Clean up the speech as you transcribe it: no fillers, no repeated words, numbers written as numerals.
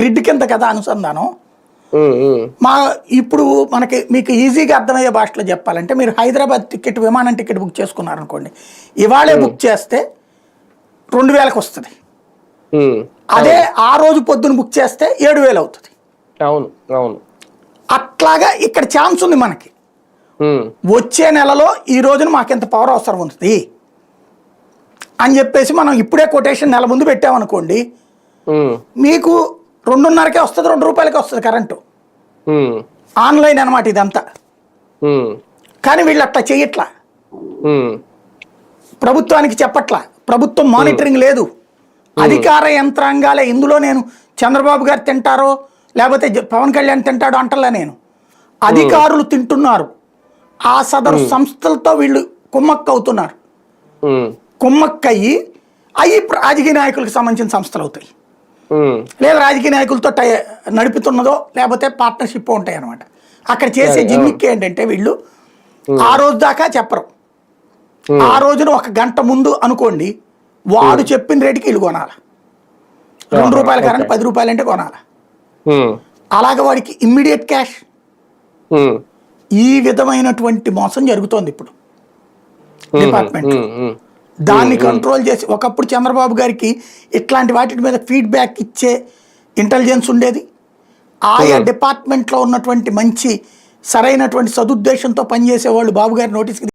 Grid కింద కదా అనుసంధానం. మా ఇప్పుడు మీకు ఈజీగా అర్థమయ్యే భాషలో చెప్పాలంటే, మీరు హైదరాబాద్ టికెట్, విమానం టికెట్ బుక్ చేసుకున్నారనుకోండి, ఇవాళే బుక్ చేస్తే 2000కి వస్తుంది. అదే ఆ రోజు పొద్దున బుక్ చేస్తే 7000 అవుతుంది. అవును అవును. అట్లాగా ఇక్కడ ఛాన్స్ ఉంది మనకి. వచ్చే నెలలో ఈ రోజున మాకింత పవర్ అవసరం ఉంది అని చెప్పేసి మనం ఇప్పుడే కొటేషన్ నెల ముందు పెట్టామనుకోండి, మీకు 2:30కే వస్తుంది, 2 రూపాయలకే వస్తుంది కరెంటు. ఆన్లైన్ అనమాట ఇదంతా. కానీ వీళ్ళు అట్లా చెయ్యట్లా, ప్రభుత్వానికి చెప్పట్లా, ప్రభుత్వం మానిటరింగ్ లేదు. అధికార యంత్రాంగాలే ఇందులో, నేను చంద్రబాబు గారు తింటారో లేకపోతే పవన్ కళ్యాణ్ తింటాడో అంటలా, నేను అధికారులు తింటున్నారు. ఆ సదరు సంస్థలతో వీళ్ళు కుమ్మక్క అవుతున్నారు. కుమ్మక్కయ్యి అవి రాజకీయ నాయకులకు సంబంధించిన సంస్థలు అవుతాయి, లేదా రాజకీయ నాయకులతో నడుపుతున్నదో లేకపోతే పార్ట్నర్షిప్ ఉంటాయి అనమాట. అక్కడ చేసే జిమ్మిక్ ఏంటంటే, వీళ్ళు ఆ రోజు దాకా చెప్పరు. ఆ రోజున 1 గంట ముందు అనుకోండి, వాడు చెప్పిన రేటుకి వీళ్ళు కొనాలి. 2 రూపాయల కరెంట్ 10 రూపాయలు అంటే కొనాలి. అలాగే వాడికి ఇమ్మీడియట్ క్యాష్. ఈ విధమైనటువంటి మోసం జరుగుతోంది ఇప్పుడు డిపార్ట్మెంట్. దాన్ని కంట్రోల్ చేసి, ఒకప్పుడు చంద్రబాబు గారికి ఇట్లాంటి వాటి మీద ఫీడ్బ్యాక్ ఇచ్చే ఇంటెలిజెన్స్ ఉండేది. ఆయా డిపార్ట్మెంట్లో ఉన్నటువంటి మంచి సరైనటువంటి సదుద్దేశంతో పనిచేసే వాళ్ళు బాబు గారి నోటీస్కి